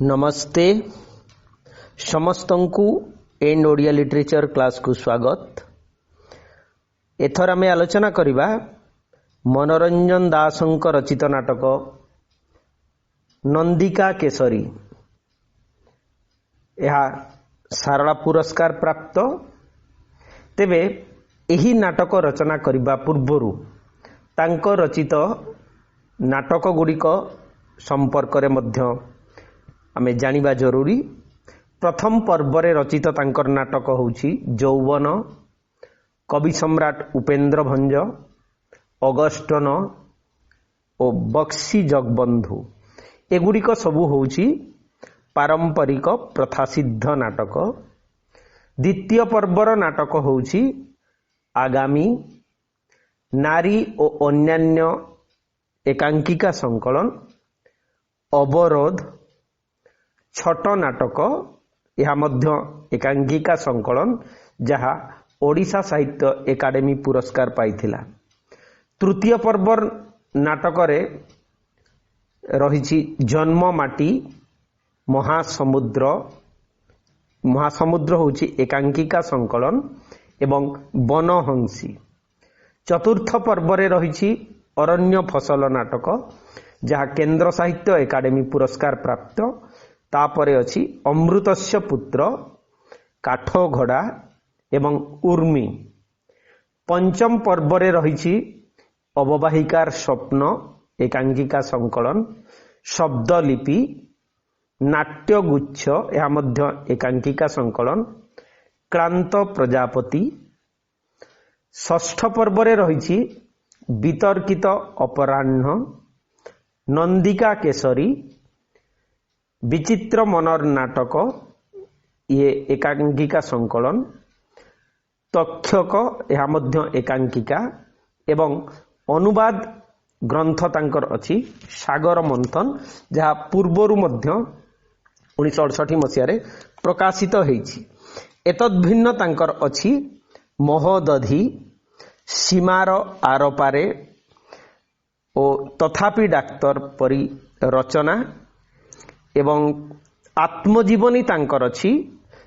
नमस्ते समस्तंकु and Odia literature class को स्वागत। एथर आमे आलोचना करिबा मनोरंजन दासंक रचित नाटक नंदिका केसरी। यह सारला पुरस्कार प्राप्त। तेबे एही नाटक रचना करिबा पूर्वरु तांक रचित नाटक गुड़िक संपर्क रे मध्य आमे जानिबा जरूरी। प्रथम पर्व रे रचित तांकर नाटक होउछि यौवन, कवि सम्राट उपेंद्र भंज, अगस्टन और बक्सी जगबंधु। एगुड़िक सबू होउछि पारंपरिक प्रथासिद्ध नाटक। द्वितीय पर्वर नाटक होउछि आगामी, नारी और अन्यान्य एकांकिका संकलन, अवरोध, छोट नाटक यह मध्य एकांकिका संकलन जहा ओडिशा साहित्य एकाडेमी पुरस्कार पाइथिला। तृतीय पर्वर नाटक रे रहिछि जन्म माटी, महासमुद्र। महासमुद्र होउछि एकांकिका संकलन एवं वनहंसी। चतुर्थ पर्व रे रहिछि अरण्य फसल नाटक जहा केंद्र साहित्य एकाडेमी पुरस्कार प्राप्त। तापरे अछि अमृतस्य पुत्र, काठघोड़ा एवं उर्मी। पंचम पर्व रे रहिछि अववाहिकार स्वप्न एकांकिका संकलन, शब्दलिपि, नाट्यगुच्छ यह मध्य एकांकिका संकलन, क्रांत प्रजापति। षष्ठ पर्व रे रहिछि वितर्कित अपराह्न, नंदिका केसरी, विचित्र मनर नाटक ये एकांकिका संकलन, तक्षक यह मध्य एकांकिका एवं अनुवाद ग्रंथ तांकर अछि सागर मंथन जहा पूर्वरु मध्य 1968 मसिया रे प्रकाशित हेछि। एतद भिन्न तांकर अछि महोदधि, सीमार आरपारे ओ तथापि डाक्तर परी रचना एवं आत्मजीवनी तांकर अछि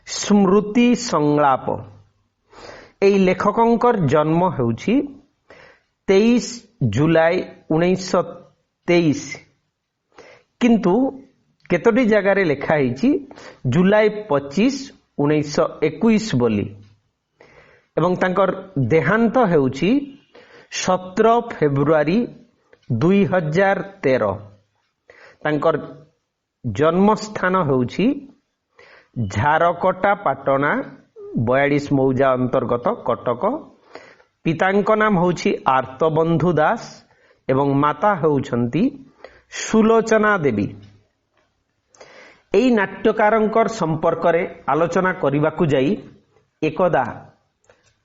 स्मृति संलाप। एई लेखकंकर जन्म हेउछि 23 जुलाई 1923 किंतु केतोटी जगारे लेखा हेछि जुलाई 25 1921 बोली एवं तांकर देहांत हेउछि 17 फेब्रुआरी 2013। तांकर जन्म स्थान होउछि झारकटा पाटना 42 मौजा अंतर्गत कटक। पितांक नाम होउछि आर्तबंधु दास एवं माता होउछंती सुलोचना देवी। एई नाट्यकारंकर संपर्क रे आलोचना करिबाकु जाई एकदा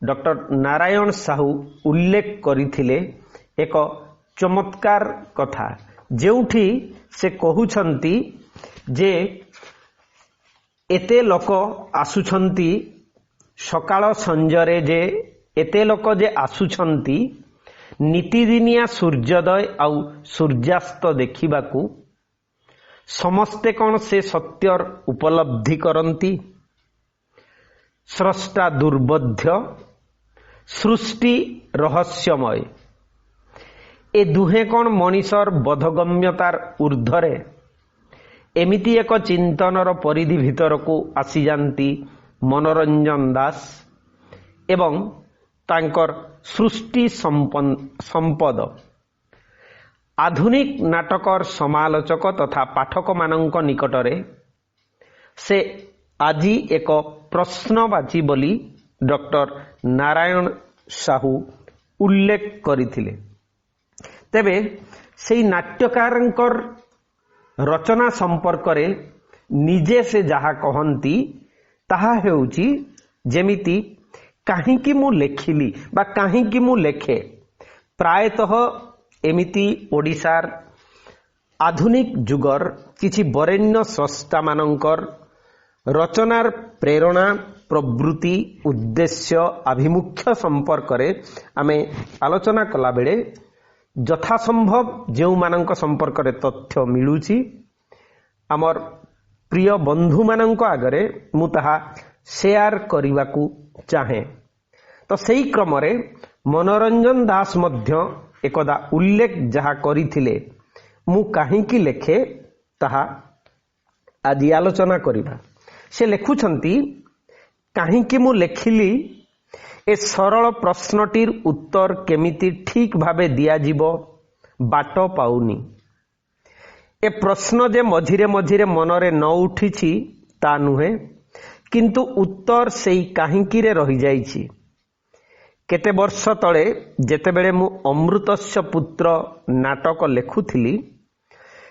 डॉक्टर नारायण साहू उल्लेख करिथिले एक चमत्कार कथा जेउठी से कहुछंती जे एते लोक आसुछंती सकाळ संजरे, जे एते लोक जे आसुछंती नीतिदिनिया सूर्योदय आउ सूर्यास्त देखिबाकू, समस्ते कौन से सत्यर उपलब्धि करंती? स्रष्टा दुर्बोध्य, सृष्टि रहस्यमय। ए दुहे कौन मनीषर बोधगम्यतार ऊर्ध्वरे एमिति एक चिंतनर परिधि भितर को आसी जानती मनोरंजन दास एवं तांकर सृष्टि संपद। आधुनिक नाटकर समालोचक तथा पाठक मानक निकटरे से आजी एक प्रश्नवाची बोली डॉक्टर नारायण साहू उल्लेख करिथिले। तेबे सेई नाट्यकारंकर रचना संपर्क रे निजे से जहा कहंती ताहा हेउची जेमिति काहींकि मु लेखिली बा काहींकि मु लेखे। प्रायतः एमिति ओडिशार आधुनिक जुगर किछि बरेण्य स्रष्टा मानंकर रचनार प्रेरणा, प्रवृत्ति, उद्देश्य, आभिमुख्य संपर्क रे आमे आलोचना कला बेले यथासंभव जो मानक संपर्क रे तथ्य मिलुची आमर प्रिय बंधु मानक आगरे मु ताहा शेयर करने चाहे। तो सही क्रम रे मनोरंजन दास मध्य एकदा उल्लेख जहा करिथिले मु काहींकी लेखे ताहा आदि आलोचना करिबा। से लेखुछंती काहींकी मु लेखिली ए सरल प्रश्नटीर उत्तर केमिति ठीक भावे दिया जीवो बाट पाउनी। ए प्रश्न जे मझिरे मझिरे मनरे न उठिछि ता नुहे, किंतु उत्तर सेई काहींकी रे रहि जाइछि। केते वर्ष तले जेतेबेले मु अमृतस्य पुत्र नाटक लेखुथिली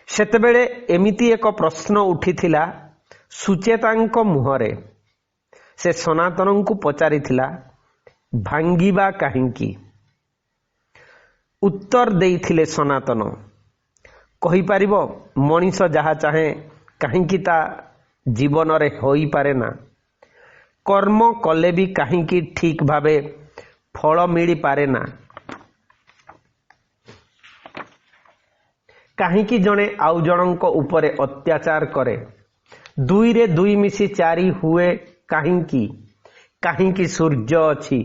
सेतेबेले एमिति एक प्रश्न उठिथिला सुचेतांक मुहरे। से सनातनंकु पचारिथिला भांगिबा काहींकी। उत्तर देइथिले सनातन कहि पारिबो मनीष जहा चाहे काहींकी ता जीवन रे होई पारे ना। कर्म कले भी काहींकी ठीक भावे फल मिली पारे ना। काहींकी जणे आउ जणंक उपरे अत्याचार करे। दुई रे दुई मिसी चारि हुए काहींकी। काहींकी सूर्य अछि,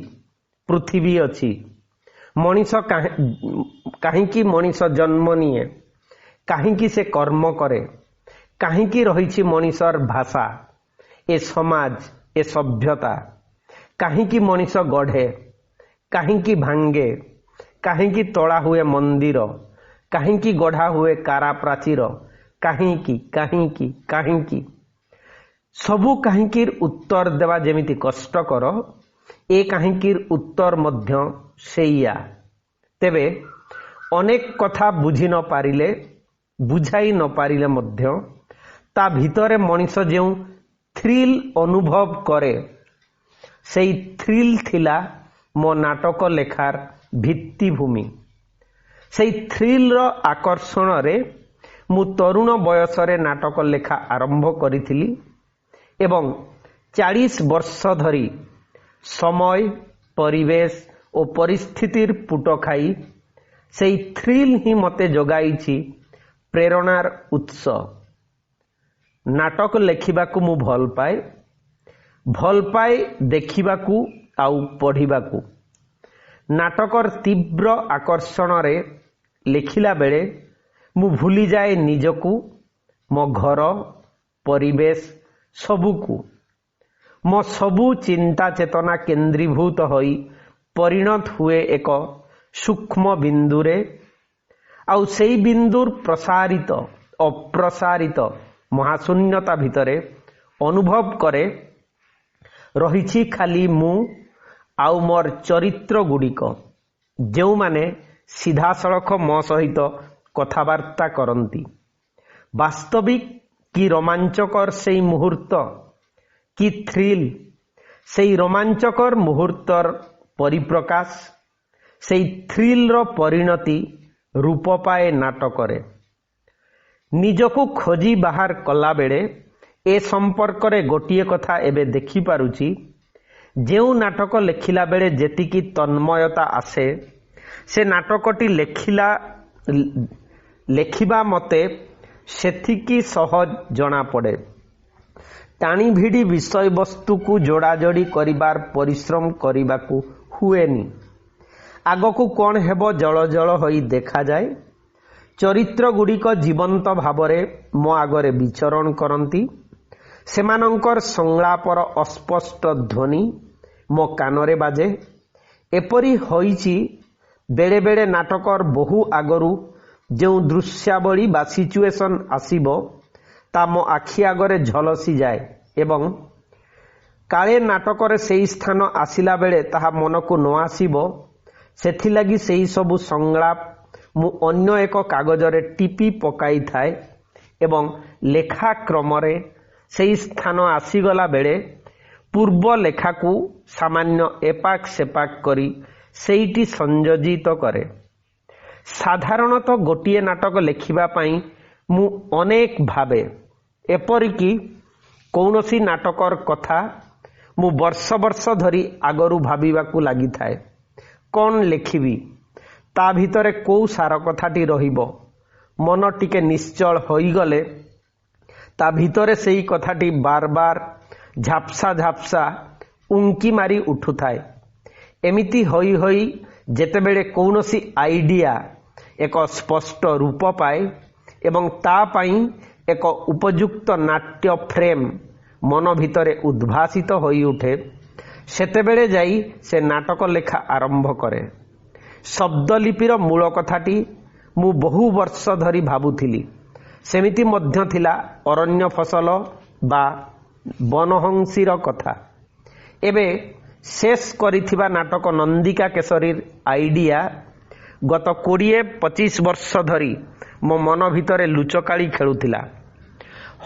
पृथ्वी अछि। मनीष काहींकी मनीष जन्म निये, काहींकी से कर्म करे, काहींकी रहिछि मनीषर भाषा, ए समाज, ए सभ्यता। काहींकी मनीष गढ़े, काहींकी भांगे, काहींकी तोड़ा हुए मंदिर, काहींकी गढ़ा हुए कारा प्राचीर। काहींकी काहींकी काहींकी सबु काहींकीर उत्तर देवा जेमिति कष्टकर, ए काहींकीर उत्तर मध्य सेया। तेबे अनेक कथा बुझी न पारिले, बुझाई न पारिले मध्य ता भितरे मनीष जेउ थ्रिल अनुभव करे, सेई थ्रिल थिला मो नाटक लेखार भित्तिभूमि। सेई थ्रिल रो आकर्षण रे मु तरुण बयस रे नाटक लेखा आरंभ करिथिली एवं 40 वर्ष धरी समय, परिवेश और परिस्थितिर पुट खाई सेई थ्रिल ही मते जोगाइछि प्रेरणार उत्स। नाटक लेखिबाकू मु भल पाए देखिबाकू आउ पढ़िबाकू। नाटकर तीव्र आकर्षण रे लेखिला बेले मु भूली जाए निजकू, मो घर, परिवेश सबुकू। मो सबु चिंता चेतना केंद्रीभूत होई परिणत हुए एक सूक्ष्म बिंदुरे। आउ सेई बिंदुर प्रसारित अप्रसारित महाशून्यता भितरे अनुभव करे रहिछि खाली मु आउ मोर चरित्र गुड़िक, जो माने सीधा सड़क मो सहित कथबार्ता करती। वास्तविक कि रोमांचकर सेई मुहूर्त, कि थ्रिल सेई रोमांचकर मुहूर्तर परिप्रकाश, सेई थ्रिल रो परिणति रूप पाए नाटकरे। निजकू खोजी बाहर कला बेले ए संपर्क रे गोटिए कथा एबे देखि पारुची, जेउ नाटक लेखिला बेले जेतिकी तन्मयता आसे से नाटकटी लेखिबा मते सेथिकी सहज जना पड़े। टाणी भिड़ी विषय वस्तु को जोड़ा जोड़ी करिबार परिश्रम करिबाकू हुएनी। आगकू कौन हेबो जल जल होई देखा जाए। चरित्र गुड़िक जीवंत भावरे मो आगरे विचरण करती। सेमानंकर संलापर अस्पष्ट ध्वनि मो कानरे बाजे। एपरी होईची बेले बेले नाटकर बहु आगरू जो दृश्यावली बा सिचुएशन आसीबो ता मो आखि आगरे झलसी जाए एवं काले नाटकर सेई स्थान आसिला बेले ताहा मनकू न आसीबो सेथिलागी सेई सबु संलाप मु अन्य एक कागजरे टिपी पकाई थाए एवं लेखा क्रमरे सेई स्थान आसीगला बेले पूर्व लेखाकू सामान्य एपाक सेपाक करी सेईटी संयोजित करे। साधारणतः गोटिए नाटक लेखिबा पाई मु अनेक भावे, एपरिकी कौनसी नाटकर कथा मु वर्ष वर्ष धरी आगरू भाबिबाकू लागि थाए। कौन लेखिबी, ता भितरे कौ सार कथाटी रहिबो। मन टिके निश्चल होई गले ତା ଭିତରେ ସେଇ କଥାଟି ବାର ବାର ଝାପ୍ସା ଝାପ୍ସା ଉଙ୍କି ମାରି ଉଠୁଥାଏ। ଏମିତି ହୋଇ ହୋଇ ଯେତେବେଳେ କୌଣସି ଆଇଡିଆ ଏକ ସ୍ପଷ୍ଟ ରୂପ ପାଏ ଏବଂ ତା ପାଇଁ ଏକ ଉପଯୁକ୍ତ ନାଟ୍ୟ ଫ୍ରେମ୍ ମନ ଭିତରେ ଉଦ୍ଭାସିତ ହୋଇଉଠେ, ସେତେବେଳେ ଯାଇ ସେ ନାଟକ ଲେଖା ଆରମ୍ଭ କରେ। ଶବ୍ଦଲିପିର ମୂଳ କଥାଟି ମୁଁ ବହୁ ବର୍ଷ ଧରି ଭାବୁଥିଲି। ସେମିତି ମଧ୍ୟ ଥିଲା ଅରଣ୍ୟ ଫସଲ ବା ବନହଂସୀର କଥା। ଏବେ ଶେଷ କରିଥିବା ନାଟକ ନନ୍ଦିକା କେଶରୀର ଆଇଡିଆ ଗତ 20-25 ବର୍ଷ ଧରି ମୋ ମନ ଭିତରେ ଲୁଚକାଳି ଖେଳୁଥିଲା।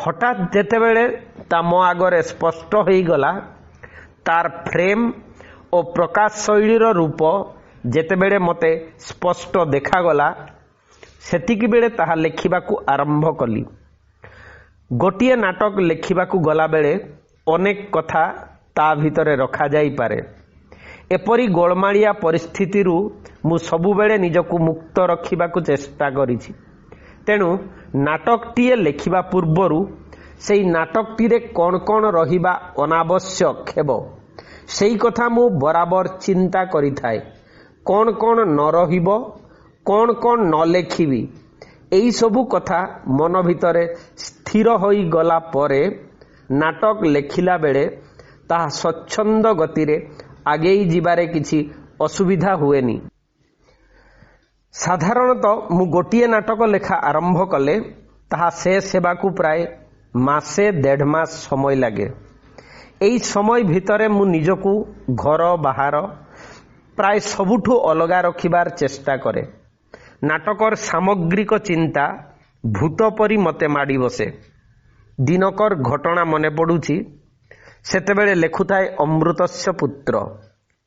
ହଠାତ୍ ଯେତେବେଳେ ତା ମୋ ଆଗରେ ସ୍ପଷ୍ଟ ହୋଇଗଲା, ତାର ଫ୍ରେମ୍ ଓ ପ୍ରକାଶ ଶୈଳୀର ରୂପ ଯେତେବେଳେ ମୋତେ ସ୍ପଷ୍ଟ ଦେଖାଗଲା, ସେତିକିବେଳେ ତାହା ଲେଖିବାକୁ ଆରମ୍ଭ କଲି। ଗୋଟିଏ ନାଟକ ଲେଖିବାକୁ ଗଲାବେଳେ ଅନେକ କଥା ତା ଭିତରେ ରଖାଯାଇପାରେ। ଏପରି ଗୋଳମାଳିଆ ପରିସ୍ଥିତିରୁ ମୁଁ ସବୁବେଳେ ନିଜକୁ ମୁକ୍ତ ରଖିବାକୁ ଚେଷ୍ଟା କରିଛି। ତେଣୁ ନାଟକଟିଏ ଲେଖିବା ପୂର୍ବରୁ ସେଇ ନାଟକଟିରେ କ'ଣ କ'ଣ ରହିବା ଅନାବଶ୍ୟକ ହେବ, ସେଇ କଥା ମୁଁ ବରାବର ଚିନ୍ତା କରିଥାଏ। କ'ଣ କ'ଣ ନ ରହିବ, କ'ଣ କ'ଣ ନ ଲେଖିବି, ଏହିସବୁ କଥା ମନ ଭିତରେ ସ୍ଥିର ହୋଇଗଲା ପରେ ନାଟକ ଲେଖିଲା ବେଳେ ତାହା ସ୍ୱଚ୍ଛନ୍ଦ ଗତିରେ ଆଗେଇ ଯିବାରେ କିଛି ଅସୁବିଧା ହୁଏନି। ସାଧାରଣତଃ ମୁଁ ଗୋଟିଏ ନାଟକ ଲେଖା ଆରମ୍ଭ କଲେ ତାହା ଶେଷ ହେବାକୁ ପ୍ରାୟ ମାସେ 1.5 ମାସ ସମୟ ଲାଗେ। ଏହି ସମୟ ଭିତରେ ମୁଁ ନିଜକୁ ଘର ବାହାର ପ୍ରାୟ ସବୁଠୁ ଅଲଗା ରଖିବାର ଚେଷ୍ଟା କରେ। ନାଟକର ସାମଗ୍ରିକ ଚିନ୍ତା ଭୂତ ପରି ମୋତେ ମାଡ଼ି ବସେ। ଦିନକର ଘଟଣା ମନେ ପଡ଼ୁଛି। ସେତେବେଳେ ଲେଖୁଥାଏ ଅମୃତସ୍ୟ ପୁତ୍ର।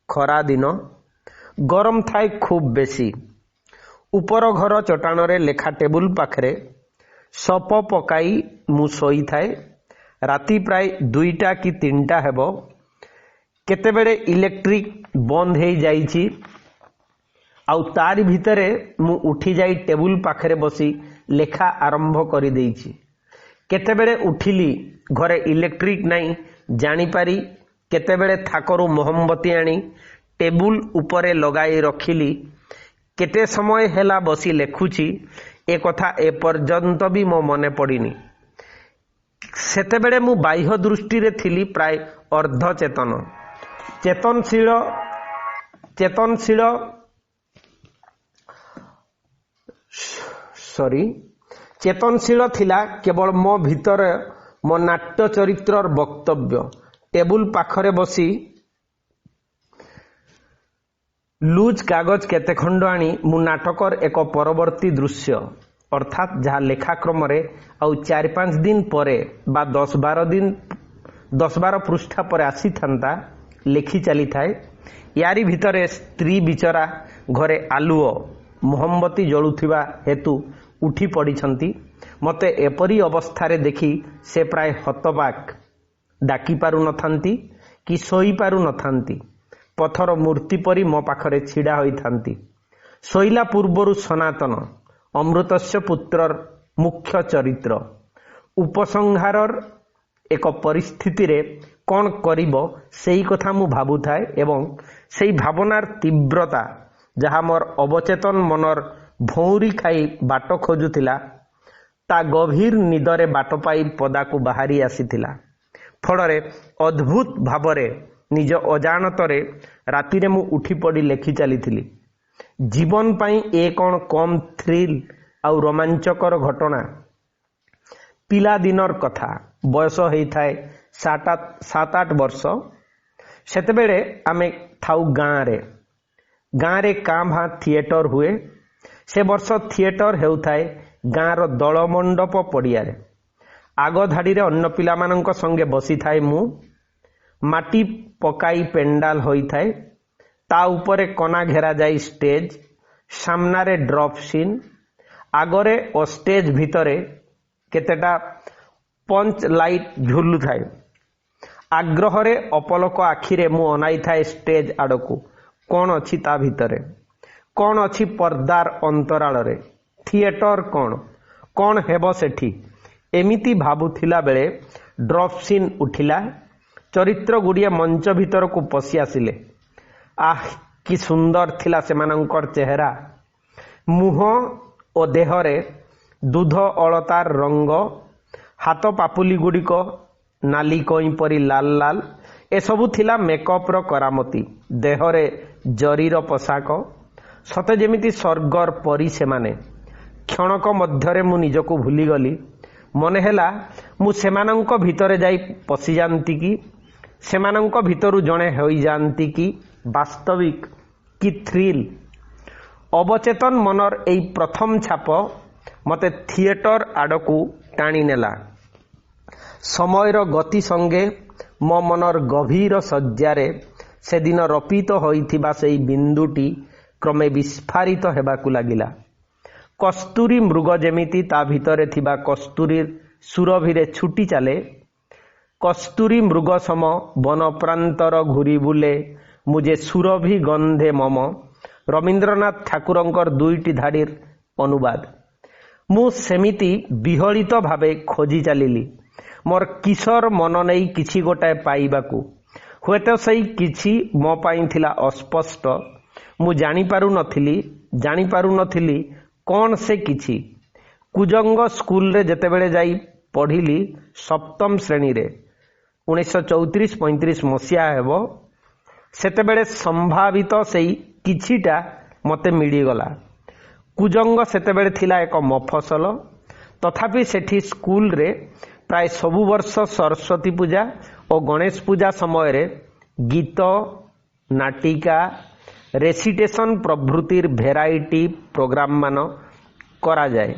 ଖରା ଦିନ, ଗରମ ଥାଏ ଖୁବ୍ ବେଶୀ। ଉପର ଘର ଚଟାଣରେ ଲେଖା ଟେବୁଲ ପାଖରେ ସପ ପକାଇ ମୁଁ ଶୋଇଥାଏ। ରାତି ପ୍ରାୟ 2ଟା କି 3ଟା ହେବ। କେତେବେଳେ ଇଲେକ୍ଟ୍ରିକ୍ ବନ୍ଦ ହୋଇଯାଇଛି, ଆଉ ତାରି ଭିତରେ ମୁଁ ଉଠିଯାଇ ଟେବୁଲ ପାଖରେ ବସି ଲେଖା ଆରମ୍ଭ କରିଦେଇଛି। କେତେବେଳେ ଉଠିଲି, ଘରେ ଇଲେକ୍ଟ୍ରିକ୍ ନାହିଁ ଜାଣିପାରି କେତେବେଳେ ଥାକରୁ ମହମବତୀ ଆଣି ଟେବୁଲ ଉପରେ ଲଗାଇ ରଖିଲି। କେତେ ସମୟ ହେଲା ବସି ଲେଖୁଛି, ଏ କଥା ଏପର୍ଯ୍ୟନ୍ତ ବି ମୋ ମନେ ପଡ଼ିନି। ସେତେବେଳେ ମୁଁ ବାହ୍ୟ ଦୃଷ୍ଟିରେ ଥିଲି ପ୍ରାୟ ଅର୍ଦ୍ଧଚେତନ। ଚେତନଶୀଳ ଥିଲା କେବଳ ମୋ ଭିତରେ ମୋ ନାଟ୍ୟ ଚରିତ୍ରର ବକ୍ତବ୍ୟ। ଟେବୁଲ ପାଖରେ ବସି ଲୁଜ୍ କାଗଜ କେତେ ଖଣ୍ଡ ଆଣି ମୁଁ ନାଟକର ଏକ ପରବର୍ତ୍ତୀ ଦୃଶ୍ୟ ଅର୍ଥାତ୍ ଯାହା ଲେଖାକ୍ରମରେ ଆଉ 4-5 ଦିନ ପରେ ବା 10-12 ପୃଷ୍ଠା ପରେ ଆସିଥାନ୍ତା, ଲେଖି ଚାଲିଥାଏ। ୟାରି ଭିତରେ ସ୍ତ୍ରୀ ବିଚରା ଘରେ ଆଲୁଅ ମହମବତୀ ଜଳୁଥିବା ହେତୁ ଉଠି ପଡ଼ିଛନ୍ତି। ମୋତେ ଏପରି ଅବସ୍ଥାରେ ଦେଖି ସେ ପ୍ରାୟ ହତବାକ୍। ଡାକି ପାରୁନଥାନ୍ତି କି ଶୋଇପାରୁନଥାନ୍ତି। ପଥର ମୂର୍ତ୍ତି ପରି ମୋ ପାଖରେ ଛିଡ଼ା ହୋଇଥାନ୍ତି। ଶୋଇଲା ପୂର୍ବରୁ ସନାତନ, ଅମୃତସ୍ୟ ପୁତ୍ରର ମୁଖ୍ୟ ଚରିତ୍ର। ଉପସଂହାରର ଏକ ପରିସ୍ଥିତିରେ କ'ଣ କରିବ ସେଇ କଥା ମୁଁ ଭାବୁଥାଏ ଏବଂ ସେଇ ଭାବନାର ତୀବ୍ରତା ଯାହା ମୋର ଅବଚେତନ ମନର ଭଉଁରୀ ଖାଇ ବାଟ ଖୋଜୁଥିଲା, ତା ଗଭୀର ନିଦରେ ବାଟ ପାଇ ପଦାକୁ ବାହାରି ଆସିଥିଲା। ଫଳରେ ଅଦ୍ଭୁତ ଭାବରେ ନିଜ ଅଜାଣତରେ ରାତିରେ ମୁଁ ଉଠିପଡ଼ି ଲେଖି ଚାଲିଥିଲି। ଜୀବନ ପାଇଁ ଏ କ'ଣ କମ୍ ଥ୍ରିଲ୍ ଆଉ ରୋମାଞ୍ଚକର ଘଟଣା। ପିଲାଦିନର କଥା। ବୟସ ହେଇଥାଏ 7-8 ବର୍ଷ। ସେତେବେଳେ ଆମେ ଥାଉ ଗାଁରେ କାଁ ଭାଁ ଥିଏଟର ହୁଏ। ସେ ବର୍ଷ ଥିଏଟର ହେଉଥାଏ ଗାଁର ଦୋଳମଣ୍ଡପ ପଡ଼ିଆରେ। ଆଗ ଧାଡ଼ିରେ ଅନ୍ୟ ପିଲାମାନଙ୍କ ସଙ୍ଗେ ବସିଥାଏ ମୁଁ। ମାଟି ପକାଇ ପେଣ୍ଡାଲ ହୋଇଥାଏ। ତା ଉପରେ କନା ଘେରା ଯାଇ ଷ୍ଟେଜ୍, ସାମ୍ନାରେ ଡ୍ରପ୍ ସିନ୍, ଆଗରେ ଓ ଷ୍ଟେଜ୍ ଭିତରେ କେତେଟା ପଞ୍ଚ ଲାଇଟ୍ ଝୁଲୁଥାଏ। ଆଗ୍ରହରେ ଅପଲକ ଆଖିରେ ମୁଁ ଅନାଇଥାଏ ଷ୍ଟେଜ୍ ଆଡ଼କୁ। କ'ଣ ଅଛି ତା ଭିତରେ? କ'ଣ ଅଛି ପର୍ଦ୍ଦାର ଅନ୍ତରାଳରେ? ଥିଏଟର କ'ଣ ହେବ ସେଠି? एमिति भाबुथिला बेले ड्रप सीन उठिला। चरित्र गुड़िए मंच भीतर को पशि आसिले। आह कि सुंदर थिला सेमानंकर चेहरा, मुह ओ देहरे दूध अलतार रंग, हाथ पापुली गुड़िक नाली कई परी लाल लाल। एसबू थिला मेकअप रो करामती। देहरे जरीर पोशाक, सते जेमिति स्वर्गर परी सेमाने। क्षणक मध्यरे मु निजको भूलीगली। मने हेला मु सेमानंक भितरे जाई पशि जानती कि सेमानंक भितरु जणे होई जानती कि वास्तविक कि थ्रिल। अवचेतन मनर एई प्रथम छाप मते थिएटर आडकू टाणी नेला। समयर गति संगे मो मनर गभीर सज्जारे से दिन रपित होइथिबा सेई बिंदुटी क्रमे विस्फारित हेबाकू लागिला। कस्तूरी मृग जेमिति ता भितरे थिबा कस्तूरी सुरभिरे छुटी चाले, कस्तूरी मृग सम वन प्रांतर घुरी बुले मुझे सुरभि गंधे मम। रवींद्रनाथ ठाकुरंकर दुईटी धाड़ीर अनुवाद। मु सेमिति विहलित भावे खोजी चलिली मोर किशोर मन नहीं किछि गोटाए पाइबाकू। हुएत सही किछि मो पाई थिला अस्पष्ट। मु जानी पारु नथिली कौन से किछि। कुजंग स्कूल रे जेतेबेले जाई पढ़िली सप्तम श्रेणी रे 1934-35 मसीहा हेबो। सेतेबेले संभावित सेई किछिटा मते मिलिगला। कुजंग सेतेबेले थिला एक मफसल। तथापि सेठी स्कूल रे प्राय सबु वर्ष सरस्वती पूजा और गणेश पूजा समय रे गीत, नाटिका, रेसिटेशन प्रभृतिर भेराइटी प्रोग्राम मान करा जाए।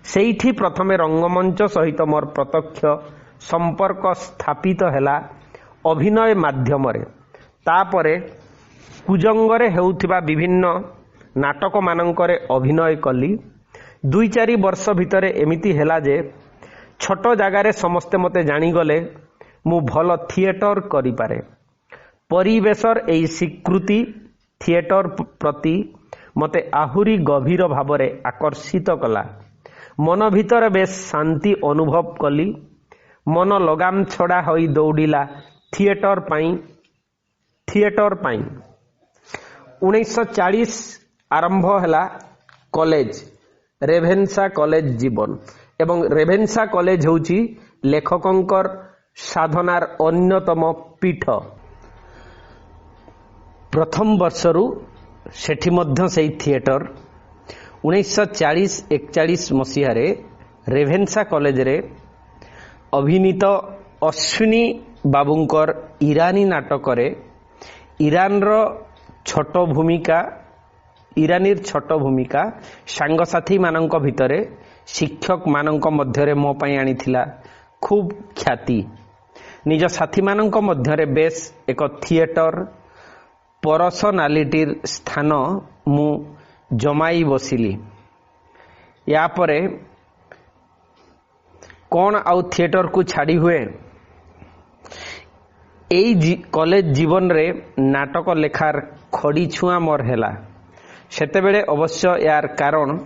सेठी प्रथमे रंगमंच सहित मोर प्रत्यक्ष संपर्क स्थापित हैला अभिनय माध्यम रे। तापरे कुजंगरे हेउथिबा विभिन्न नाटक मानंकरे अभिनय कली। 2-4 वर्ष भितरे एमिति हैला जे छोट जगार समस्ते मते जानीगले मु भल थिएटर करि पारे। परिवेशर एई स्वीकृति थिएटर प्रति मते आहुरी गभीर भावरे आकर्षित कला। मन भीतर बेस शांति अनुभव कली। मन लगाम छड़ा होई दौड़िला थिएटर पाई। 1940 आरंभ हैला कॉलेज, रेभेन्सा कॉलेज जीवन। एवं रेभेन्सा कॉलेज होउची लेखकंकर साधनार अन्यतम पीठ। प्रथम वर्षरू सेठी मध्य सेई थिएटर 1940-41 मसीह रे रेभेन्सा कॉलेज रे अभिनीत अश्विनी बाबूंकर ईरानी नाटक रे ईरानर छोट भूमिका सांगसाथी मानंक भितरे शिक्षक मानंक मध्यरे मो पाई आनिथिला खूब ख्याति। निज साथी मानंक मध्यरे बेस एक थिएटर पर्सनालिटीर स्थान मु जमाई बसिली। या परे कौन आउ थिएटर को छाड़ी हुए। एई कॉलेज जीवन रे नाटक लेखार खड़ी छुआ मोर हेला। सेतेबेले अवश्य यार कारण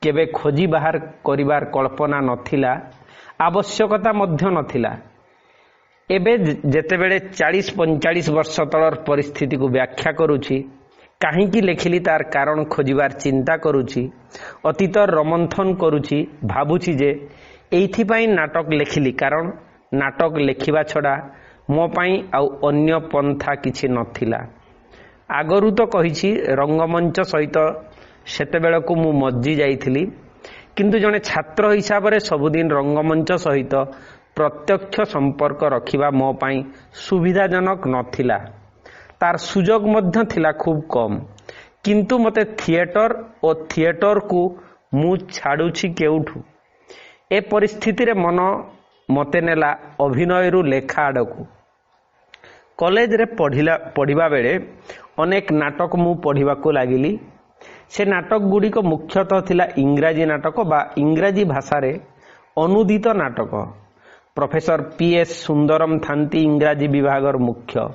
केबे खोजी बाहर करिवार कल्पना नथिला, आवश्यकता मध्य नथिला। एबे जेतेबेले 40-45 वर्ष तलर परिस्थिति को व्याख्या करूची, काहींकी लेखिली तार कारण खोजिबार चिंता करूची, अतीतर रमंथन करूची, भाबुची जे एइथिपाई नाटक लेखिली कारण नाटक लेखिबा छड़ा मो पाई आउ अन्य पंथा किछि नथिला। आगरू तो कहिछि रंगमंच सहित सेतेबेलको मु मज्जी जाइथिली, किंतु जने छात्र हिसाब रे सबुदिन रंगमंच सहित प्रत्यक्ष संपर्क रखिबा मो पाई सुविधाजनक नथिला। तार सुजोग मध्य थिला खूब कम। किंतु मते थिएटर और थिएटर को मु छाड़ुछि केउठु। ए परिस्थिति रे मन मते नेला अभिनय रु लेखा आडकू। कॉलेज रे पढ़िबा बेले अनेक नाटक मु पढ़िबा को लागिली। से नाटक गुडी को मुख्यतः थिला इंग्राजी नाटक बा इंग्राजी भाषा रे अनुदित नाटक। प्रोफेसर PS सुंदरम थांती इंग्राजी विभागर मुख्य।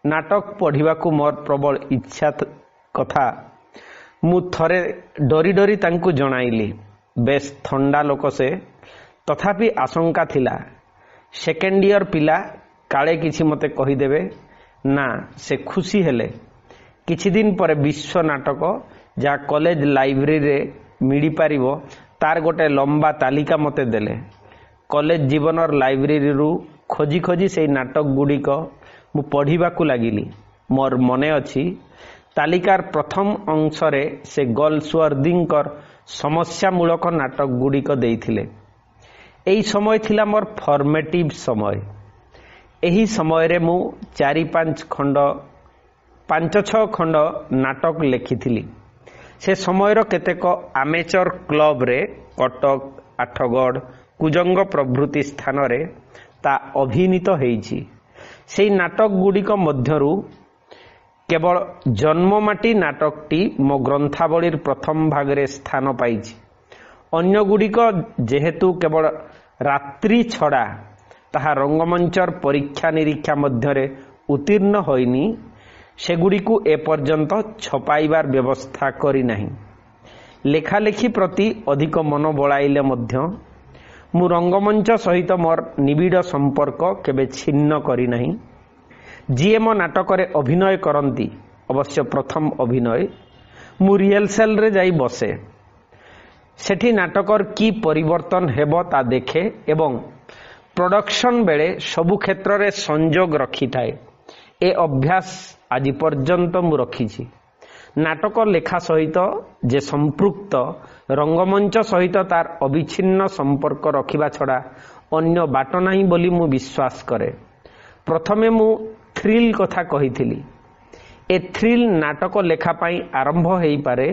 नाटक पढ़िबा को मोर प्रबल इच्छा कथा मु थरे डरी डरी तांकु जणाइली। बेस थंडा लोक से, तथापि आशंका थिला सेकेंड इयर पिला काले किछि मते कहिदेबे ना से खुशी हेले। किछि दिन पर विश्व नाटक जहाँ कॉलेज लाइब्रेरी रे मिली पारिबो तार गोटे लंबा तालिका मते देले। कॉलेज जीवनर लाइब्रेरी रु खोजी खोजी से नाटक गुड़िक मु पढ़िबाकू लागिली। मोर मने अछि तालिकार प्रथम अंशरे से गर्ल्सवर्दींकर समस्यामूलक नाटक गुड़िक देइथिले। एही समय थिला मोर फॉर्मेटिव समय। एही समय रे मु 5-6 खंड नाटक लिखिथिली। से समयर केतेक आमेचर क्लब रे कटक, आठगढ़, कुजंग प्रभृति स्थान रे ता अभिनीत हेइछि। सेई नाटक गुड़िक मध्यरु केवल जन्ममाटी नाटकटी मो ग्रंथावलीर प्रथम भागरे स्थान पाइछि। अन्य गुड़िक जेहेतु केवल रात्रि छड़ा ताहा रंगमंचर परीक्षा निरीक्षा मध्यरे उत्तीर्ण होइनी सेगुड़िकु एपर्यंत छपाइबार व्यवस्था करी नाही। लेखालेखी प्रति अधिक मन बळाइले मध्य मु रंगमंच सहित मोर निबिड़ संपर्क केबे छिन्न करी नाही। जीए मो नाटकरे अभिनय करंती अवश्य प्रथम अभिनय मु रिहर्सल रे जाई बसे। सेठी नाटकर की परिवर्तन हेबो ता देखे एवं प्रोडक्शन बेले सबु क्षेत्र रे संयोग रखी थाए। ए अभ्यास आज पर्यंत मु रखिछि। नाटक लेखा सहित जे संपृक्त रंगमंच सहित तार अविच्छिन्न संपर्क रखिबा छड़ा अन्य बाट नाही बोली मु विश्वास करे। प्रथमे मु थ्रिल कथा कहिथिली। ए थ्रिल नाटक लेखा पाई आरंभ हेई पारे,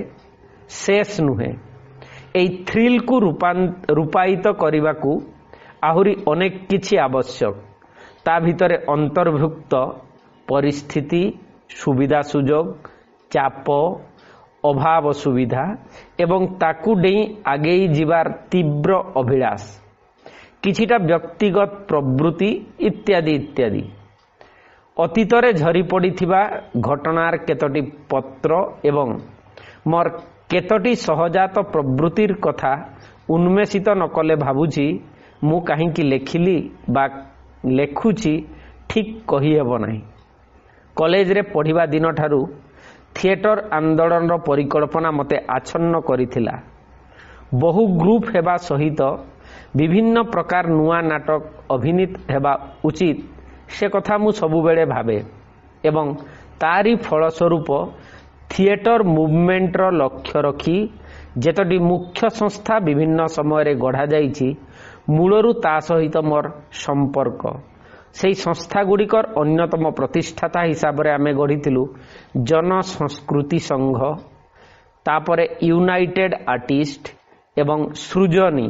शेष नुहे। एई थ्रिल को रूपायित करिबाकू आहुरी अनेक किछि आवश्यक। ता भितरे अंतर्भुक्त परिस्थिति, सुविधा सुजोग, चाप, अभाव सुविधा एवं ताकू डेई आगेई जीवार तीव्र अभिलाष, किछिटा व्यक्तिगत प्रवृत्ति इत्यादि इत्यादि। अतीतरे झरी पड़िथिबा घटनार केतोटी पत्र एवं मोर केतोटी सहजात प्रवृत्तिर कथा उन्मेषित नकले भाबुची मु काहींकी लेखिली बा लेखुची ठीक कही हेबो नाही। कॉलेज रे पढ़िबा दिन ठारू थिएटर आंदोलन रो परिकल्पना मते आच्छन्न करिथिला। बहु ग्रुप हेबा सहित विभिन्न प्रकार नुआ नाटक अभिनीत हेबा उचित से कथा मु सबु बेले भाबे एवं तारी फलस्वरूप थिएटर मुवमेंट रो लक्ष्य रखी जेतोटी मुख्य संस्था विभिन्न समय रे गढ़ा जाइछि मूलरू ता सहित मोर संपर्क। सेई संस्था गुड़िकर अन्यतम प्रतिष्ठाता हिसाब रे आमे गढ़िथिलु जन संस्कृति संघ, तापरे यूनाइटेड आर्टिस्ट एवं सृजनी।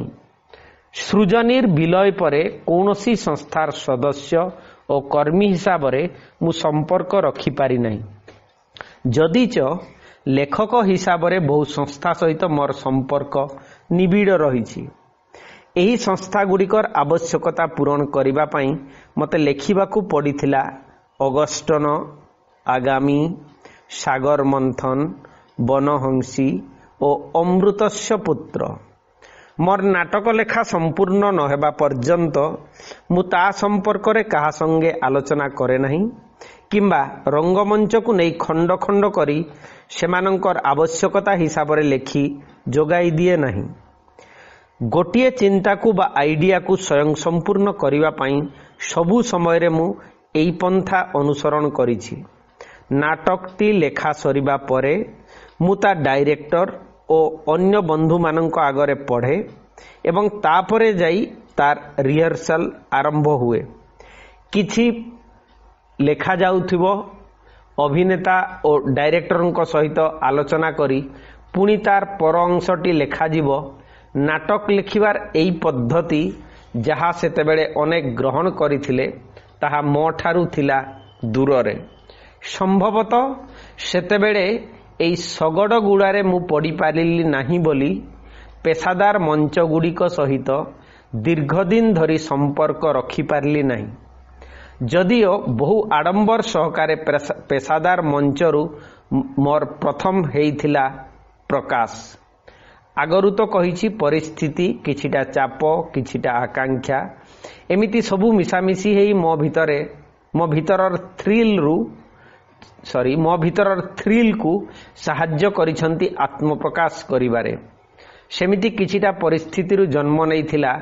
सृजनीर विलय परे कौनसी संस्थार सदस्य और कर्मी हिसाब रे मु संपर्क रखी पारि नाही। जदिच लेखक हिसाब रे बहु संस्था सहित मोर संपर्क निबिड़ रहिछि। एही संस्था गुड़िकर आवश्यकता पूरण करिबा पई मते लेखिबाकू पड़िथिला अगस्टन, आगामी, सागर मंथन, बनहंसी और अमृतस्य पुत्र। मोर नाटक लेखा संपूर्ण न हेबा पर्यंत मु ता संपर्क रे कहा संगे आलोचना करे नहीं किंबा रंगमंच को नहीं खंड खंड करी सेमानंकर आवश्यकता हिसाब रे लेखी जोगाई दिए नहीं। गोटिए चिंता को बा आइडिया को स्वयं संपूर्ण करिवा पाई सबु समय रे मु एई पंथा अनुसरण करिछि। नाटकटी लेखा सरिबा परे मु ता डायरेक्टर और अन्य बंधु मानक आगरे पढ़े एवं तापरे जाई तार रिहर्सल आरंभ हुए। किछि लेखा जाउथिबो अभिनेता और डायरेक्टर सहित आलोचना करी पुणी तार पर अंशटी लेखा जीवो। नाटक लिखिबार एई पद्धति जहा सेतेबेले अनेक ग्रहण करिथिले ताहा मो ठारू थिला दूररे। संभवतः सेतेबेले एई सगड़ गुड़ारे मु पढ़ी पारिली नाही बोली पेशादार मंच गुड़िक सहित दीर्घदिन धरी संपर्क रखी पारिली नाही। जदिओ बहु आडंबर सहकारे पेशादार मंचरू मोर प्रथम हेइथिला प्रकाश। आगरू तो कही परिस्थिति किछिटा चाप किछिटा आकांक्षा एमिति सबू मिसामिशी हेई मो भीतर थ्रिल को साहाय्य करिसंती आत्मप्रकाश करिबारे। सेमिति किछिटा परिस्थिति रु जन्म नैथिला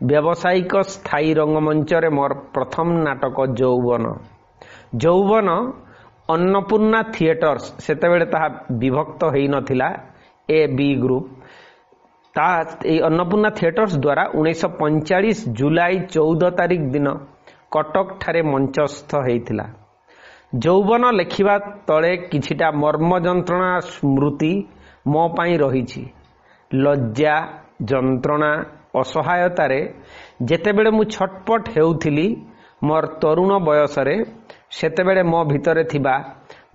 व्यावसायिक स्थायी रंगमंच रे मोर प्रथम नाटक यौवन अन्नपूर्णा थिएटर्स सेतेबेले ताहा विभक्त हेई नथिला A B group Annapurna theatres द्वारा 1945 जुलाई 14 तारिख दिन कटक ठारे मंचस्थ हेइथिला। यौवन लेखिबा तळे किछिटा मर्म जंत्रणा स्मृति मो पाई रहिछि। लज्जा जंत्रणा असहायतारे जेतेबेले मु छटपट हेउथिली मोर तरुण बयसरे सेतेबेले मो भितरे थिबा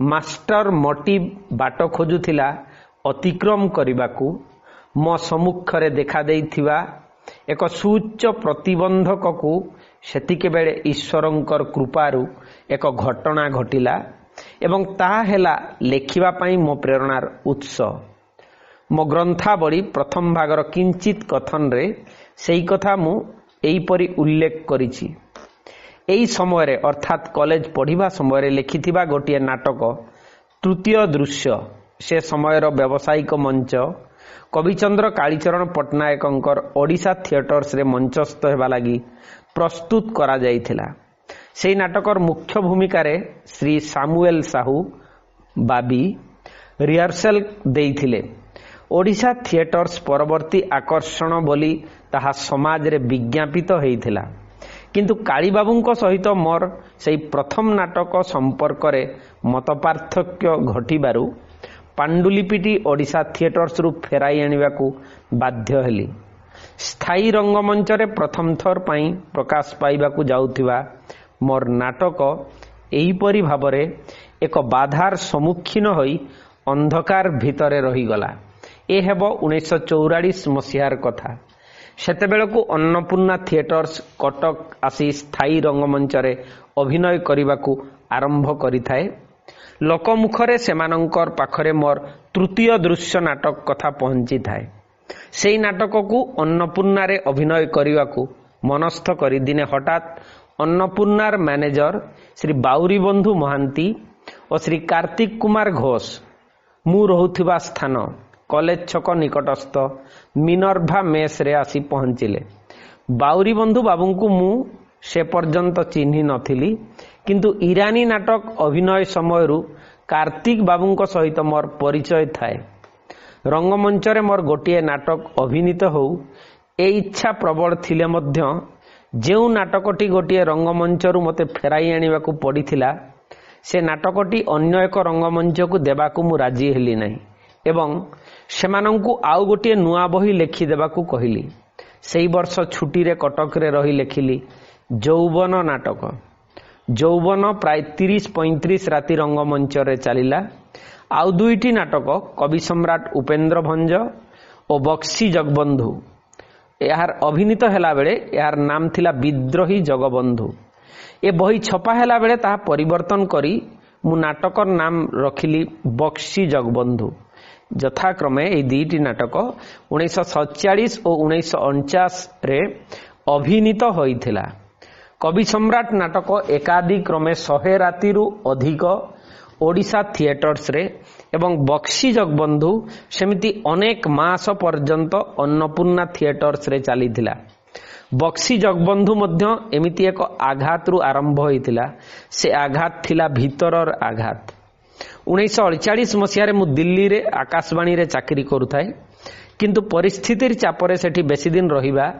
मास्टर मोटिव बाट खोजुथिला अतिक्रम करिबाकू मो सम्मुखरे देखा देइथिबा एक सुउच्च प्रतिबंधक को सेतिके बेले ईश्वरंकर कृपारु एक घटना घटिला एवं ताहा हेला लेखिबा पाई मो प्रेरणार उत्स। मो ग्रंथावली प्रथम भागर किंचित कथन रे सेई कथा मु एईपरि उल्लेख करिछि। एई समय रे अर्थात कॉलेज पढ़िबा समय रे लेखिथिबा गोटिए नाटक तृतीय दृश्य से समयर व्यावसायिक मंच कविचंद्र कालीचरण पट्टनायकंकर ओडिशा थिएटर्स रे मंचस्थ हेबा लागि प्रस्तुत करा जाइथिला। सेई नाटकर मुख्य भूमिका रे श्री सामुएल साहू बाबी रिहर्सल देइथिले। ओडिशा थिएटर्स परवर्ती आकर्षण बोली ताहा समाज रे विज्ञापित हेइथिला, किंतु काली बाबूंको सहित मोर सेई प्रथम नाटक संपर्क रे मतपार्थक्य घटिबारु पांडुलिपिटी ओडिशा थिएटर्स रु फेराई आनिबाकू बाध्य हेली। स्थायी रंगमंच रे प्रथम थर पाई प्रकाश पाइबाकू जाउथिबा मोर नाटक एहीपरि भाबरे एक बाधार सम्मुखीन होई अंधकार भितरे रहीगला। ए हेबो 1944 मसीहार कथा। सेतेबेलकू अन्नपूर्णा थिएटर्स कटक आसी स्थायी रंगमंच रे अभिनय करिबाकू आरंभ करिथाए। लोकमुखरे सेमानंकर पाखरे मोर तृतीय दृश्य नाटक कथा पहुंची थाए। सेई नाटक को अन्नपूर्णा रे अभिनय करिबाकू मनस्थ करी दिने हठात अन्नपूर्णार मैनेजर श्री बाउरी बंधु महांती और श्री कार्तिक कुमार घोष मु रहुथिबा स्थान कॉलेज छक निकटस्थ मिनर्भा मेस रे आसी पहुंचिले। बाउरी बंधु बाबूंकू मु से पर्यंत चिन्हि नथिली, किंतु ईरानी नाटक अभिनय समयरु कार्तिक बाबूंको सहित मोर परिचय थाए। रंगमंच रे मोर गोटिए नाटक अभिनीत हो ए इच्छा प्रबल थिले मध्य जेउ नाटकटी गोटिए रंगमंचरु मते फेराई आनिबाकू पड़िथिला से नाटकटी अन्य एक रंगमंच को देबाकू मु राजी हेली नहीं एवं सेमानंकू आउ गोटिए नुआ बही लेखि देबाकू कहिली। सेई वर्ष छुट्टी रे कटक रे रही लेखिली यौवन नाटक। यौवन प्राय 30-35 राति रंगमंच रे चलिला। आउ दुईटी नाटक कवि सम्राट उपेंद्र भंज और बक्सी जगबंधु यार अभिनीत हेला बेले यार नाम थिला विद्रोही जगबंधु। ए बही छपा हेला बेले ताहा परिवर्तन करी मु नाटकर नाम रखिली बक्सी जगबंधु। यथाक्रमे ए दुईटी नाटक 1947 और 1949 रे अभिनीत होइथिला। कवि सम्राट नाटक एकादिक्रमे 100 रातिरु अधिक ओडिशा थिएटर्स रे एवं बक्सी जगबंधु सेमिति अनेक मास पर्यंत अन्नपूर्णा थिएटर्स रे चलीथिला। बक्सी जगबंधु मध्य एमिति एक आघात रु आरंभ होइथिला। से आघात थिला भीतरर आघात। 1948 मसीह मु दिल्ली रे आकाशवाणी रे चाकरी करुथाए, किंतु परिस्थितिर चापरे सेठी बेसी दिन रहिबा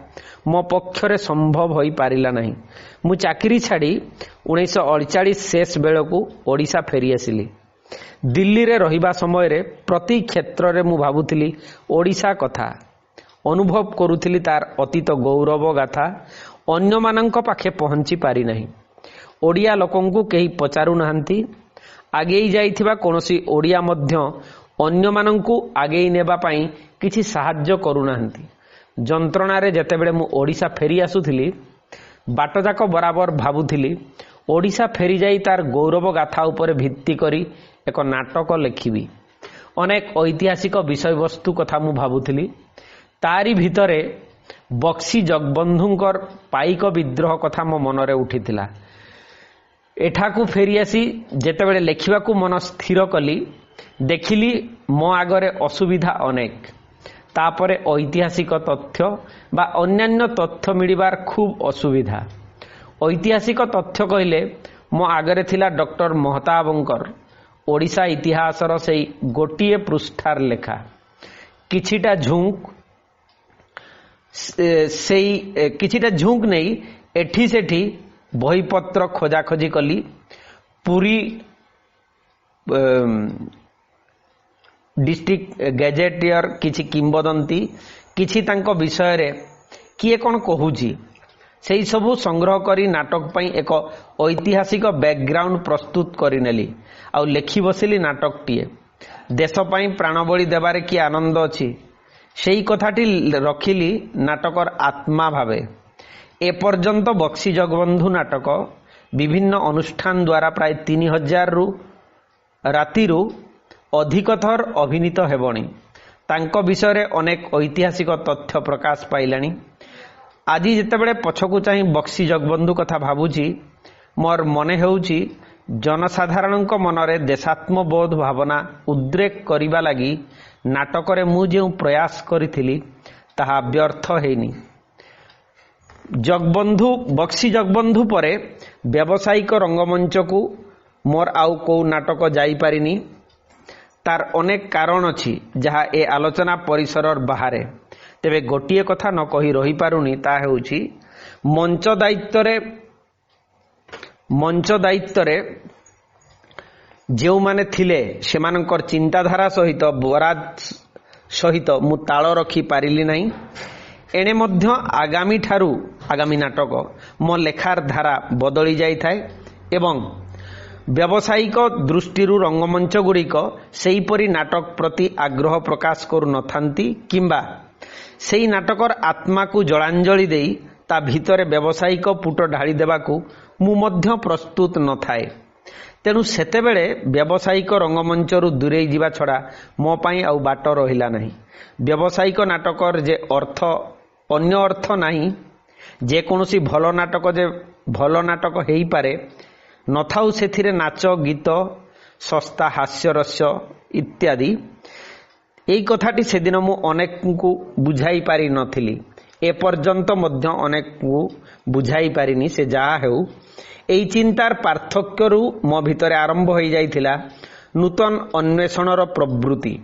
मो पक्षरे संभव होई पारिला नहीं। मु चाकरी छाड़ी 1948 शेष बेलकू ओडिशा फेरी आसिली। दिल्ली रे रहिबा समय रे प्रति क्षेत्र रे मु भाबुथिली ओडिशा कथा, अनुभव करुथिली तार अतीत गौरव गाथा अन्य मानंक पाखे पहुंची पारि नहीं। ओडिया लोकंकु केही पचारु नाहंती। आगेई जाइथिबा कोनोसी ओडिया मध्य अन्य मानंकु आगेई नेबा पाई किछि साहाय्य करू नाहंती। जंत्रणा रे जेतेबेले मु ओडिशा फेरी आसुथिली बाटजाक बराबर भाबुथिली ओडिशा फेरी जाई तार गौरव गाथा उपरे भित्ति करी एक नाटक लेखिबी। अनेक ऐतिहासिक विषय वस्तु कथा मु भाबुथिली। तारी भितरे बक्सी जगबंधुंकर पाइक विद्रोह कथा मो मनरे उठिथिला। एठाकू फेरी आसी जेतेबेले लेखिबाकू मन स्थिर कली देखिली मो आगरे असुविधा अनेक। तापरे ऐतिहासिक तथ्य बा अन्यान्य तथ्य मिलिबार खूब असुविधा। ऐतिहासिक तथ्य कहले मो आगरे थिला डॉक्टर महताबंकर ओडिशा इतिहासर सेई गोटिए पृष्ठार लेखा किछिटा झुंक नहीं एठी सेठी बहीपत्र खोजाखोजी कली। पुरी डिस्ट्रिक्ट गैजेटियर किछि किंबदंती किछि तांको विषय रे किए कोन कहूची सेई सबु संग्रह करी नाटक पई एक ऐतिहासिक बैकग्राउंड प्रस्तुत करिनेली आउ लेखि बसिली नाटकटीए। देश पई प्राणबली देबारे कि आनंद अछि सेई कथाटी रखिली नाटकर आत्मा भावे। एपर्यंत बक्सी जगबंधु नाटक विभिन्न अनुष्ठान द्वारा प्राय 3000 रु रातिरु अधिक थर अभिनीत हेबणी। तांको विषय रे अनेक ऐतिहासिक तथ्य प्रकाश पाइलानी। आज जेतेबेले पछकु चाहि बक्सी जगबंधु कथा भाबुची मोर मने हेउची जनसाधारणक मनरे देशात्मबोध भावना उद्रेक करिबा लागि नाटकरे मु जे प्रयास करिथिली ताहा व्यर्थ हेनी। जगबंधु बक्सी जगबंधु परे व्यावसायिक रंगमंच को मोर आउ को नाटक जाई पारिनी। तार अनेक कारण अछि जहा ए आलोचना परिसरर बाहरे। तेबे गोटिए कथा न कही रही पारुनी ता हेउची मंच दायित्वरे जेउ माने थिले सेमानकर चिंताधारा सहित बराद सहित मु ताल रखी पारिली नहीं। एणे मध्य आगामी नाटक मो लेखार धारा बदली जाई थाए एवं व्यावसायिक दृष्टि रंगमंच गुड़िक सेहीपरि नाटक प्रति आग्रह प्रकाश करू नथांती किंबा सेही नाटकर आत्मा को जलांजलि देई ता भितरे व्यावसायिक पुट ढाली देबाकू मु मध्य प्रस्तुत न थाए। तेणु सेतेबेले व्यावसायिक रंगमंचरू दूरेई जिबा छड़ा मो पाई आउ बाट रहिला नहीं। व्यावसायिक नाटकर जे अर्थ अन्य अर्थ नहीं। जे कोनोसी भलो नाटक हेई पारे नथाउ सेथिरे नाच गीत सस्ता हास्य रस्य इत्यादि। एई कथाटी सेदिन मु अनेक को बुझाई पारि नथिली। ए पर्यंत मध्य अनेक को बुझाई पारिनी। से जहा हेउ एई चिंतार पार्थक्यरू मो भितरे आरंभ होई जाइथिला नूतन अन्वेषणर प्रवृत्ति।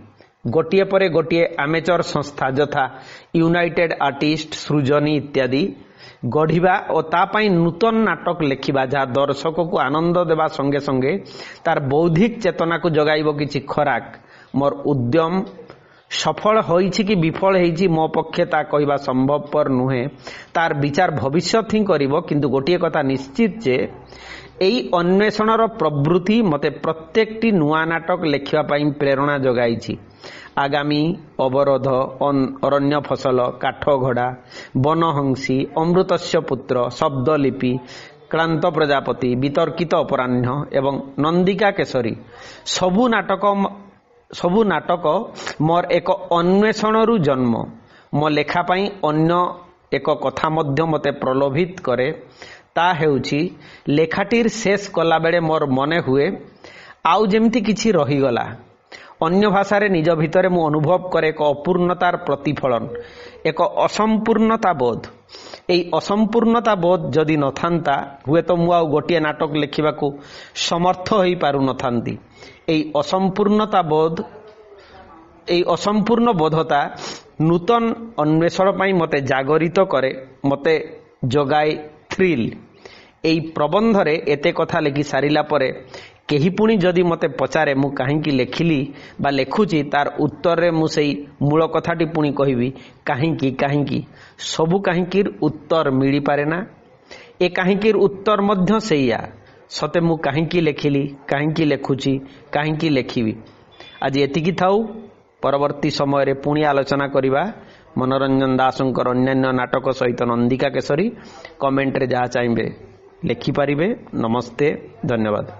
गोटिए परे गोटिए आमेचर संस्था यथा यूनाइटेड आर्टिस्ट सृजनी इत्यादि गढ़िबा और तापाई नूतन नाटक लेखिबा जहाँ दर्शक को आनंद देवा संगे संगे तार बौद्धिक चेतना को जगाइब किछि खराक मोर उद्यम सफल होइछि कि विफल होइछि मो पक्षे ता कहवा संभवपर नुहे। तार विचार भविष्यत ही करिबो। किंतु गोटिए कथा निश्चित जे एई अन्वेषणर प्रवृत्ति मते प्रत्येकटी नुआ नाटक लेखिबा पई प्रेरणा जगाइछि। आगामी अवरोध अरण्य फसल काठघोड़ा बनहंसी अमृतस्य पुत्र शब्दलिपि क्लांत प्रजापति वितर्कित अपराह्न एवं नंदिका केसरी सबु नाटक मोर एक अन्वेषणरू जन्म। मो लेखा पाई अन्य एक कथा मध्य मते प्रलोभित करे ता हेउछि लेखाटीर शेष कला बेले मोर मने हुए आउ जेमती किछि रहीगला। अन्य भाषा रे निज भितरे मु अनुभव करे एक अपूर्णतार प्रतिफलन एक असंपूर्णता बोध। एई असंपूर्णता बोध जदि नथांता हुए तो मु आउ गोटिए नाटक लेखिबाकू समर्थ होई पारु नथांती। एई असंपूर्ण बोधता नूतन अन्वेषण पाई मते जागरित करे मते जगाए थ्रिल। एई प्रबंध रे एते कथा लेखि सारिला परे केही पुणी जदि मते पचारे मु काहींकी लेखिली बा लेखुची तार उत्तर रे मु सेई मूल कथाटी पुणी कहिबी काहींकी सबु काहींकीर उत्तर मिली पारे ना। ए काहींकीर उत्तर मध्य सेया सते मु काहींकी लेखिली काहींकी लेखुची काहींकी लेखिबी। आज एतिकी थाउ। परवर्ती समय रे पुणी आलोचना करिबा मनोरंजन दासंकर अन्यान्य नाटक सहित नंदिका केसरी। कमेंट रे जहा चाहिए लेखि पारिबे। नमस्ते, धन्यवाद।